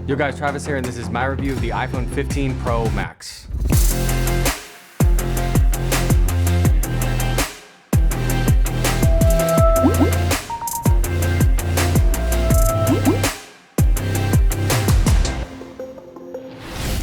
Yo guys, Travis here, and this is my review of the iPhone 15 Pro Max.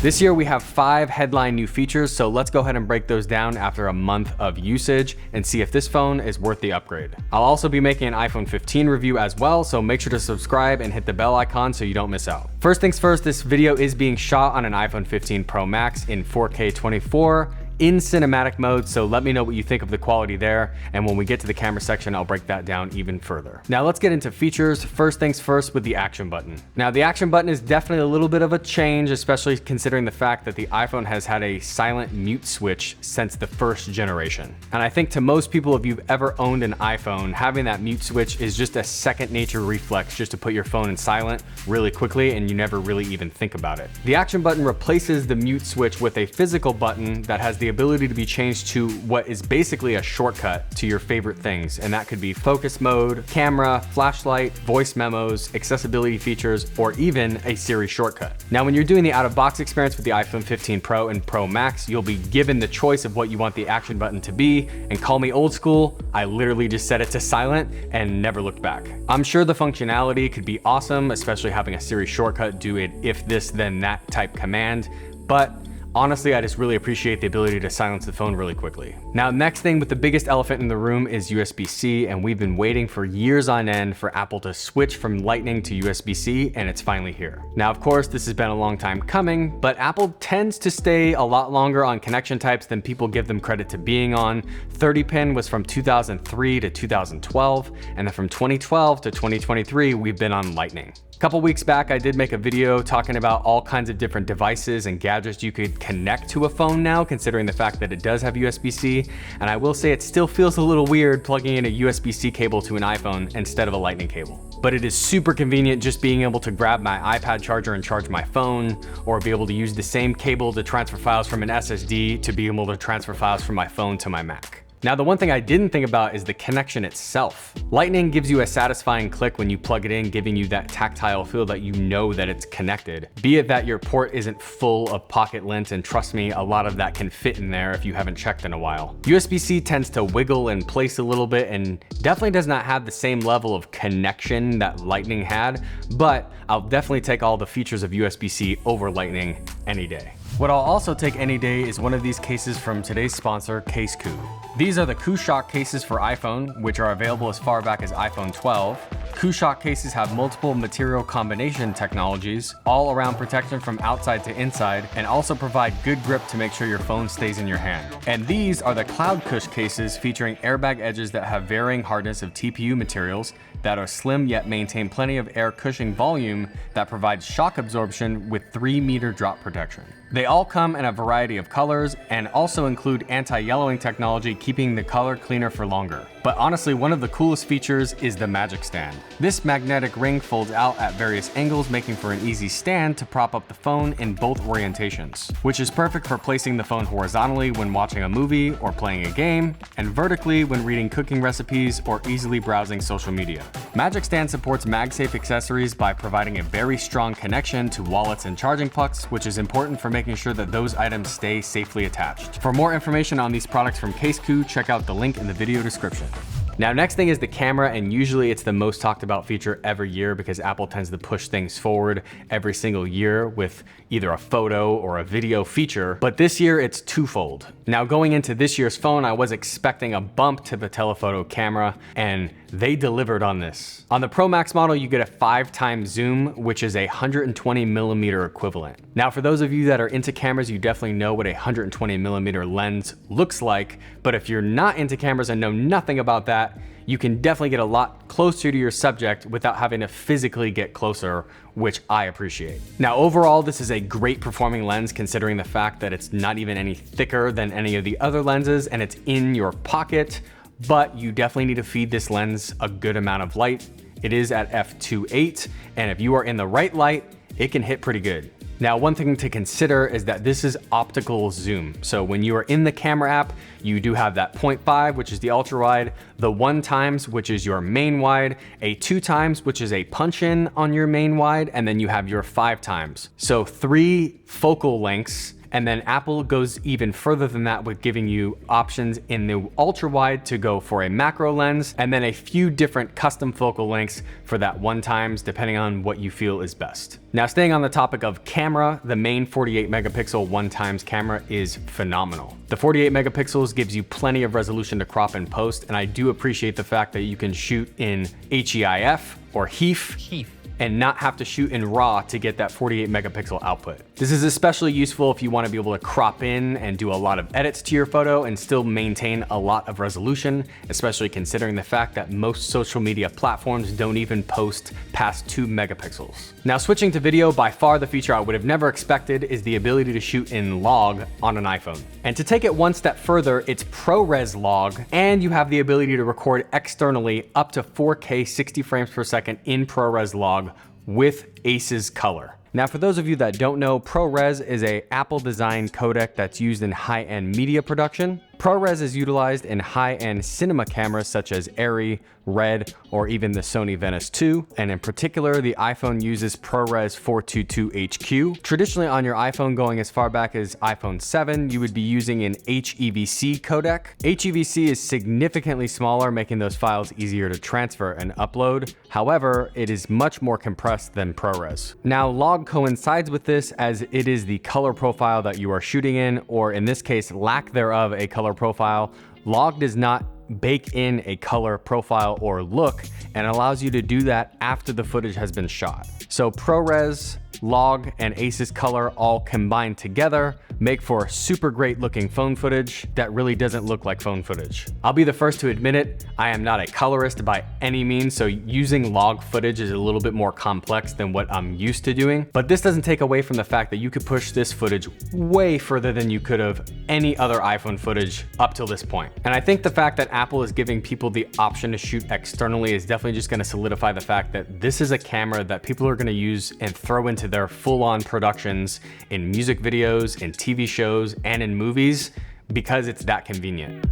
This year we have 5 headline new features, so let's go ahead and break those down after a month of usage and see if this phone is worth the upgrade. I'll also be making an iPhone 15 review as well, so make sure to subscribe and hit the bell icon so you don't miss out. First things first, this video is being shot on an iPhone 15 Pro Max in 4K 24 in cinematic mode, so let me know what you think of the quality there, and when we get to the camera section, I'll break that down even further. Now let's get into features. First things first with the action button. Now the action button is definitely a little bit of a change, especially considering the fact that the iPhone has had a silent mute switch since the first generation. And I think to most people, if you've ever owned an iPhone, having that mute switch is just a second nature reflex just to put your phone in silent really quickly, and you never really even think about it. The action button replaces the mute switch with a physical button that has the ability to be changed to what is basically a shortcut to your favorite things, and that could be focus mode, camera, flashlight, voice memos, accessibility features, or even a Siri shortcut. Now when you're doing the out-of-box experience with the iPhone 15 Pro and Pro Max, you'll be given the choice of what you want the action button to be, and call me old school, I literally just set it to silent and never looked back. I'm sure the functionality could be awesome, especially having a Siri shortcut do it if this then that type command, but honestly, I just really appreciate the ability to silence the phone really quickly. Now, next thing with the biggest elephant in the room is USB-C, and we've been waiting for years on end for Apple to switch from Lightning to USB-C, and it's finally here. Now, of course, this has been a long time coming, but Apple tends to stay a lot longer on connection types than people give them credit to being on. 30-pin was from 2003 to 2012, and then from 2012 to 2023, we've been on Lightning. A couple weeks back, I did make a video talking about all kinds of different devices and gadgets you could connect to a phone now, considering the fact that it does have USB-C. And I will say it still feels a little weird plugging in a USB-C cable to an iPhone instead of a Lightning cable. But it is super convenient just being able to grab my iPad charger and charge my phone, or be able to use the same cable to transfer files from an SSD to be able to transfer files from my phone to my Mac. Now, the one thing I didn't think about is the connection itself. Lightning gives you a satisfying click when you plug it in, giving you that tactile feel that you know that it's connected. Be it that your port isn't full of pocket lint, and trust me, a lot of that can fit in there if you haven't checked in a while. USB-C tends to wiggle in place a little bit and definitely does not have the same level of connection that Lightning had, but I'll definitely take all the features of USB-C over Lightning any day. What I'll also take any day is one of these cases from today's sponsor, CaseCoo. These are the CooShock cases for iPhone, which are available as far back as iPhone 12. CooShock cases have multiple material combination technologies, all around protection from outside to inside, and also provide good grip to make sure your phone stays in your hand. And these are the CloudCush cases featuring airbag edges that have varying hardness of TPU materials that are slim yet maintain plenty of air cushioning volume that provides shock absorption with 3-meter drop protection. They all come in a variety of colors and also include anti-yellowing technology, keeping the color cleaner for longer. But honestly, one of the coolest features is the Magic Stand. This magnetic ring folds out at various angles, making for an easy stand to prop up the phone in both orientations, which is perfect for placing the phone horizontally when watching a movie or playing a game, and vertically when reading cooking recipes or easily browsing social media. Magic Stand supports MagSafe accessories by providing a very strong connection to wallets and charging pucks, which is important for making sure that those items stay safely attached. For more information on these products from CaseCoo, check out the link in the video description. Now, next thing is the camera, and usually it's the most talked about feature every year because Apple tends to push things forward every single year with either a photo or a video feature, but this year it's twofold. Now, going into this year's phone, I was expecting a bump to the telephoto camera, and they delivered on this. On the Pro Max model, you get a 5x zoom, which is a 120mm equivalent. Now, for those of you that are into cameras, you definitely know what a 120mm lens looks like, but if you're not into cameras and know nothing about that, you can definitely get a lot closer to your subject without having to physically get closer, which I appreciate. Now, overall, this is a great performing lens considering the fact that it's not even any thicker than any of the other lenses, and it's in your pocket, but you definitely need to feed this lens a good amount of light. It is at f2.8, and if you are in the right light, it can hit pretty good. Now, one thing to consider is that this is optical zoom. So when you are in the camera app, you do have that 0.5, which is the ultra wide, the 1x, which is your main wide, a 2x, which is a punch in on your main wide, and then you have your 5x. So 3 focal lengths. And then Apple goes even further than that with giving you options in the ultra wide to go for a macro lens, and then a few different custom focal lengths for that 1x, depending on what you feel is best. Now, staying on the topic of camera, the main 48 megapixel 1x camera is phenomenal. The 48 megapixels gives you plenty of resolution to crop and post, and I do appreciate the fact that you can shoot in HEIF or HEIF. And not have to shoot in RAW to get that 48 megapixel output. This is especially useful if you want to be able to crop in and do a lot of edits to your photo and still maintain a lot of resolution, especially considering the fact that most social media platforms don't even post past 2 megapixels. Now, switching to video, by far the feature I would have never expected is the ability to shoot in log on an iPhone. And to take it one step further, it's ProRes log, and you have the ability to record externally up to 4K 60 frames per second in ProRes log with Ace's color. Now, for those of you that don't know, ProRes is a Apple designed codec that's used in high-end media production. ProRes is utilized in high-end cinema cameras such as Arri, Red, or even the Sony Venice 2. And in particular, the iPhone uses ProRes 422HQ. Traditionally on your iPhone, going as far back as iPhone 7, you would be using an HEVC codec. HEVC is significantly smaller, making those files easier to transfer and upload. However, it is much more compressed than ProRes. Now, log coincides with this as it is the color profile that you are shooting in, or in this case, lack thereof a color profile. Log does not bake in a color profile or look and allows you to do that after the footage has been shot. So ProRes, log, and Ace's color all combined together make for super great looking phone footage that really doesn't look like phone footage. I'll be the first to admit it, I am not a colorist by any means, so using log footage is a little bit more complex than what I'm used to doing, but this doesn't take away from the fact that you could push this footage way further than you could have any other iPhone footage up till this point. And I think the fact that Apple is giving people the option to shoot externally is definitely just gonna solidify the fact that this is a camera that people are gonna use and throw into their full-on productions in music videos, in TV shows, and in movies because it's that convenient.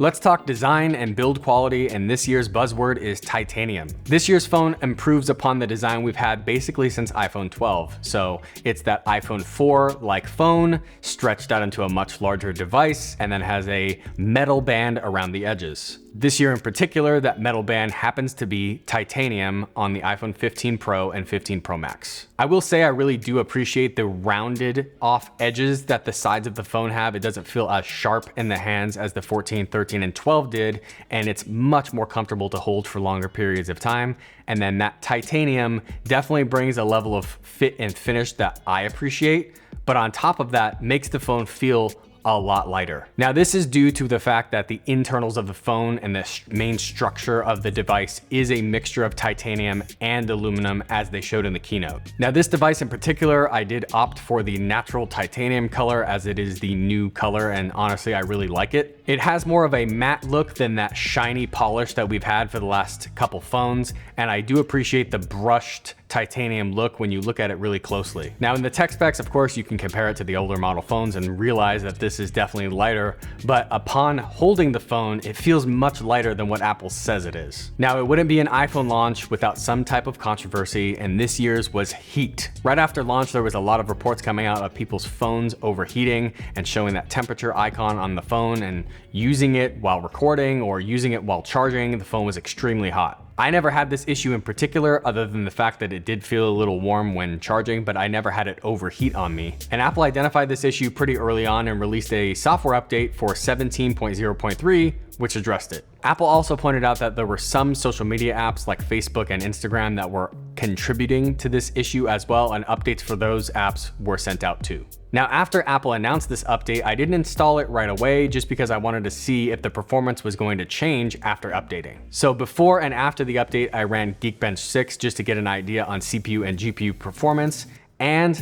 Let's talk design and build quality, and this year's buzzword is titanium. This year's phone improves upon the design we've had basically since iPhone 12. So it's that iPhone 4-like phone stretched out into a much larger device and then has a metal band around the edges. This year in particular, that metal band happens to be titanium on the iPhone 15 Pro and 15 Pro Max. I will say I really do appreciate the rounded off edges that the sides of the phone have. It doesn't feel as sharp in the hands as the 14, 13, and 12 did, and it's much more comfortable to hold for longer periods of time. And then that titanium definitely brings a level of fit and finish that I appreciate, but on top of that, makes the phone feel a lot lighter. Now, this is due to the fact that the internals of the phone and the main structure of the device is a mixture of titanium and aluminum, as they showed in the keynote. Now, this device in particular, I did opt for the natural titanium color as it is the new color, and honestly, I really like it. It has more of a matte look than that shiny polish that we've had for the last couple phones, and I do appreciate the brushed titanium look when you look at it really closely. Now, in the tech specs, of course, you can compare it to the older model phones and realize that this is definitely lighter, but upon holding the phone, it feels much lighter than what Apple says it is. Now, it wouldn't be an iPhone launch without some type of controversy, and this year's was heat. Right after launch, there was a lot of reports coming out of people's phones overheating and showing that temperature icon on the phone, and using it while recording or using it while charging, the phone was extremely hot. I never had this issue in particular, other than the fact that it did feel a little warm when charging, but I never had it overheat on me. And Apple identified this issue pretty early on and released a software update for 17.0.3, which addressed it. Apple also pointed out that there were some social media apps like Facebook and Instagram that were contributing to this issue as well, and updates for those apps were sent out too. Now, after Apple announced this update, I didn't install it right away just because I wanted to see if the performance was going to change after updating. So before and after the update, I ran Geekbench 6 just to get an idea on CPU and GPU performance. and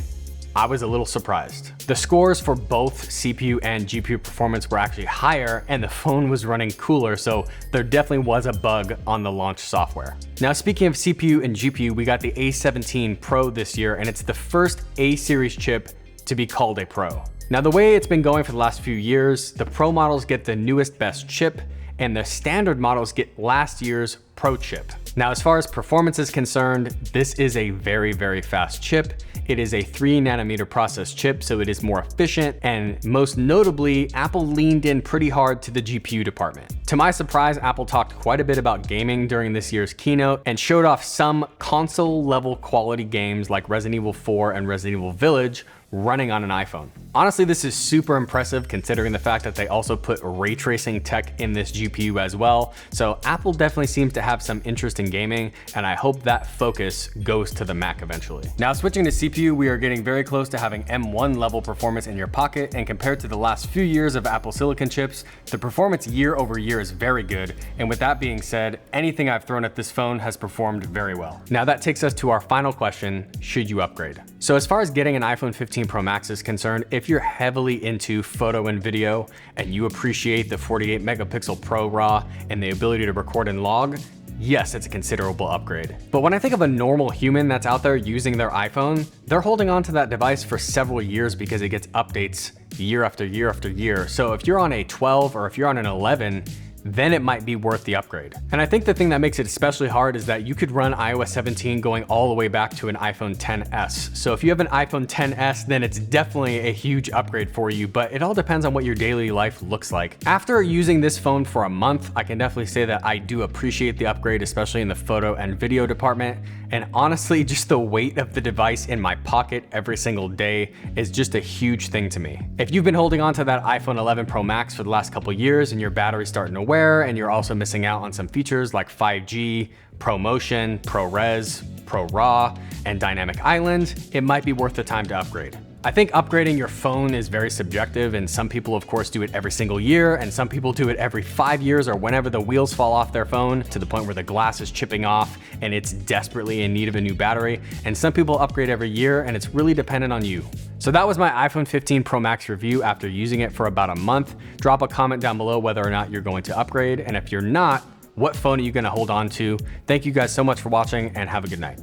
I was a little surprised. The scores for both CPU and GPU performance were actually higher, and the phone was running cooler, so there definitely was a bug on the launch software. Now, speaking of CPU and GPU, we got the A17 Pro this year, and it's the first A-series chip to be called a Pro. Now, the way it's been going for the last few years, the Pro models get the newest best chip, and the standard models get last year's Pro chip. Now, as far as performance is concerned, this is a very, very fast chip. It is a 3nm process chip, so it is more efficient, and most notably, Apple leaned in pretty hard to the GPU department. To my surprise, Apple talked quite a bit about gaming during this year's keynote and showed off some console-level quality games like Resident Evil 4 and Resident Evil Village running on an iPhone. Honestly, this is super impressive considering the fact that they also put ray tracing tech in this GPU as well. So Apple definitely seems to have some interest in gaming, and I hope that focus goes to the Mac eventually. Now, switching to CPU, we are getting very close to having M1 level performance in your pocket, and compared to the last few years of Apple Silicon chips, the performance year over year is very good. And with that being said, anything I've thrown at this phone has performed very well. Now that takes us to our final question: should you upgrade? So as far as getting an iPhone 15 Pro Max is concerned, if you're heavily into photo and video and you appreciate the 48 megapixel Pro RAW and the ability to record and log, yes, it's a considerable upgrade. But when I think of a normal human that's out there using their iPhone, they're holding on to that device for several years because it gets updates year after year after year. So if you're on a 12 or if you're on an 11, then it might be worth the upgrade. And I think the thing that makes it especially hard is that you could run iOS 17 going all the way back to an iPhone XS. So if you have an iPhone XS, then it's definitely a huge upgrade for you, but it all depends on what your daily life looks like. After using this phone for a month, I can definitely say that I do appreciate the upgrade, especially in the photo and video department. And honestly, just the weight of the device in my pocket every single day is just a huge thing to me. If you've been holding on to that iPhone 11 Pro Max for the last couple years and your battery's starting to wear, and you're also missing out on some features like 5G, ProMotion, ProRes, ProRAW, and Dynamic Island, it might be worth the time to upgrade. I think upgrading your phone is very subjective, and some people of course do it every single year, and some people do it every 5 years or whenever the wheels fall off their phone to the point where the glass is chipping off and it's desperately in need of a new battery. And some people upgrade every year, and it's really dependent on you. So that was my iPhone 15 Pro Max review after using it for about a month. Drop a comment down below whether or not you're going to upgrade, and if you're not, what phone are you going to hold on to? Thank you guys so much for watching, and have a good night.